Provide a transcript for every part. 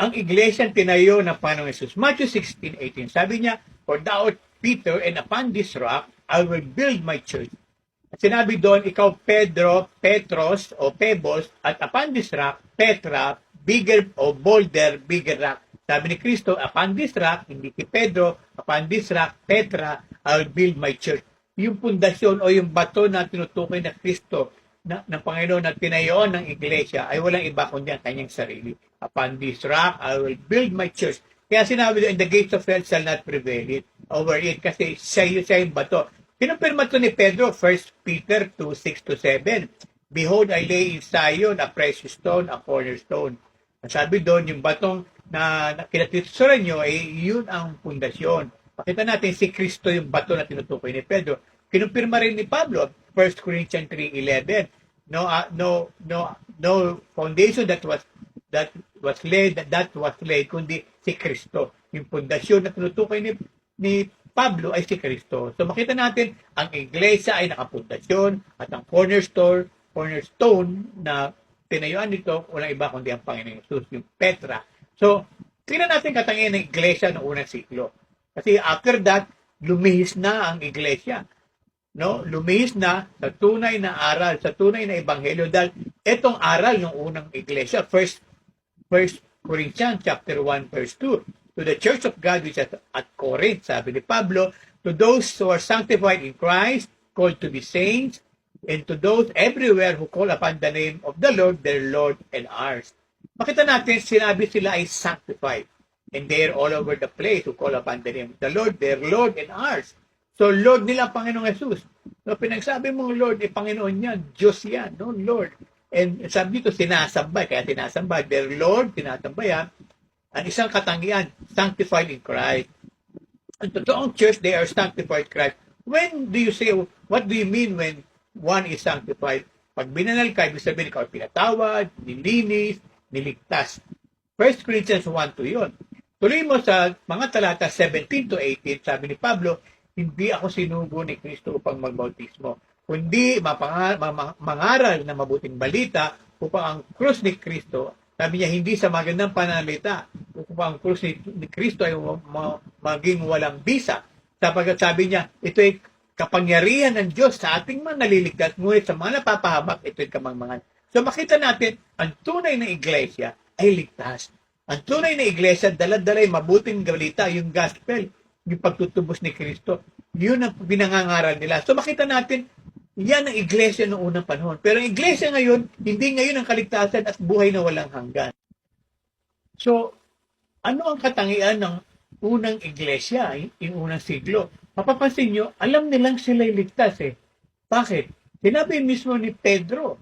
ang iglesia tinayo ng Panginoong Jesus. Matthew 16:18. Sabi niya, "For thou art Peter, and upon this rock I will build my church." At sinabi doon, ikaw Pedro, Petros o Pebbles, at upon this rock, Petra, bigger o boulder, bigger rock. Sabi ni Kristo, upon this rock, hindi si Pedro, upon this rock, Petra, I'll build my church. Yung pundasyon o yung bato na tinutukoy na Kristo ng Panginoon na tinayoon ng iglesia ay walang iba kundi ang kanyang sarili. Upon this rock, I will build my church. Kaya sinabi doon, the gates of hell shall not prevail over it kasi siya yung bato. Kinumpirma ito ni Pedro, 1 Peter 2:6-7. Behold, I lay in Zion a precious stone, a cornerstone. Sabi doon, yung batong na kinatitusuran nyo, yun ang pundasyon. Pakita natin si Kristo yung bato na tinutukoy ni Pedro. Kinumpirma rin ni Pablo, 1 Corinthians 3:11. No foundation that was laid, kundi si Kristo. Yung pundasyon na tinutukoy ni Pablo ay si Kristo. So makita natin, ang iglesia ay nakapundasyon at ang cornerstone na tinayuan nito, walang iba kundi ang Panginoon Jesus, yung Petra. So, tingnan natin katangian ng iglesia noong unang siklo. Kasi after that, lumihis na ang iglesia. No? Lumihis na sa tunay na aral, sa tunay na ebanghelyo. Dahil itong aral ng unang iglesia, First Corinthians chapter 1 verse 2. To the church of God which is at Corinth, sabi ni Pablo, to those who are sanctified in Christ, called to be saints, and to those everywhere who call upon the name of the Lord, their Lord and ours. Makita natin, sinabi sila ay sanctified. And they're all over the place who call upon the name of the Lord, their Lord and ours. So, Lord nila, Panginoong Jesus. No, pinagsabi mong Lord, Panginoon yan, Diyos yan, no, Lord. And sabi dito, sinasambay, kaya sinasambay, their Lord, sinasambay yan. Ang isang katangian, sanctified in Christ. Ang totoong church, they are sanctified in Christ. When do you say, what do you mean when one is sanctified? Pag binanal ka, ibig sabihin ikaw pinatawad, nilinis, niligtas. 1 Corinthians 1:2 yun. Tuloy mo sa mga talata 17-18, sabi ni Pablo, hindi ako sinugo ni Kristo upang magbautismo, kundi mangaral na mabuting balita upang ang krus ni Kristo, sabi niya, hindi sa magandang pananalita, upang ang krus ni Kristo ay maging walang bisa. Sapagkat sabi niya, ito ay kapangyarihan ng Diyos sa ating mga naliligtas, ngunit sa mga napapahamak, ito ay kamangmangan. So makita natin, ang tunay na iglesia ay ligtas. Ang tunay na iglesia, dala-dalay mabuting balita, yung gospel, yung pagtutubos ni Kristo. Yun ang pinangangaral nila. So makita natin, yan ang iglesia noong unang panahon. Pero ang iglesia ngayon, hindi ngayon ang kaligtasan at buhay na walang hanggan. So, ano ang katangian ng unang iglesia, yung unang siglo? Mapapansin nyo, alam nilang sila'y ligtas eh. Bakit? Sinabi mismo ni Pedro,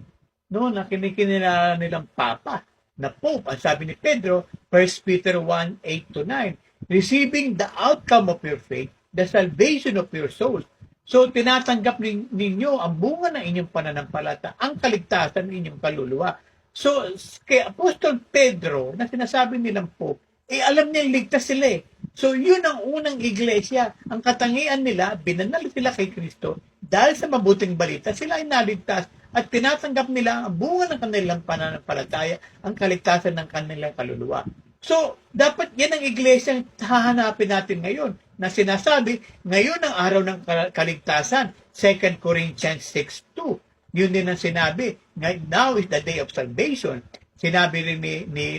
no, na kinikinila nilang Papa, na Pope, ang sabi ni Pedro, 1 Peter 1:8-9, receiving the outcome of your faith, the salvation of your souls. So, tinatanggap ninyo ang bunga ng inyong pananampalataya, ang kaligtasan ng inyong kaluluwa. So, kay Apostol Pedro, na sinasabi nilang Pope, alam niya ligtas sila eh. So, yun ang unang iglesia. Ang katangian nila, binanal sila kay Kristo, dahil sa mabuting balita, sila ay naligtas at tinatanggap nila ang bunga ng kanilang pananampalataya, ang kaligtasan ng kanilang kaluluwa. So, dapat yan ang iglesia hahanapin natin ngayon na sinasabi, ngayon ang araw ng kaligtasan, 2 Corinthians 6:2. Yun din ang sinabi, now is the day of salvation. Sinabi rin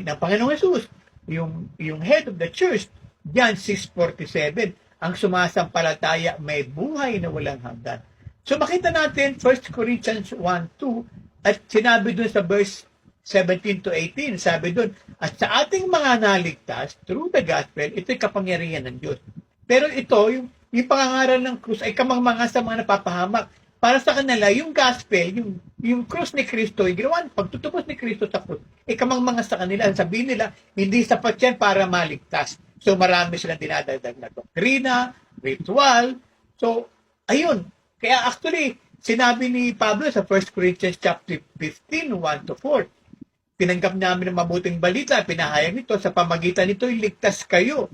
ng Panginoong Jesus, yung head of the church, John 6:47, ang sumasampalataya may buhay na walang hanggan. So makita natin, 1 Corinthians 1:2, at sinabi dun sa verse 17-18, sabi dun, at sa ating mga naligtas, through the gospel, ito'y kapangyarihan ng Diyos. Pero ito, yung pangangaral ng krus ay kamangmangan sa mga napapahamak. Para sa kanila, yung gospel, yung krus ni Kristo, yung ginawa, pagtutubos ni Kristo sa krus, ay kamangmangan sa kanila. Sabihin nila, hindi sapat yan para maligtas. So marami silang dinadagdag na doktrina, ritual. So, ayun. Kaya actually, sinabi ni Pablo sa 1 Corinthians chapter 15, 1-4, tinanggap namin ng mabuting balita, pinahayag nito, sa pamagitan nito, ligtas kayo.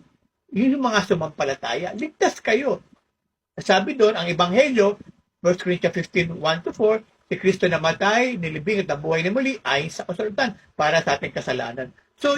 Yun yung mga sumampalataya, ligtas kayo. Sabi doon, ang Ebanghelyo, 1 Corinthians 15, 1-4, si Kristo namatay, nilibing at nabuhay na muli, ayon sa kasulatan, para sa ating kasalanan. So,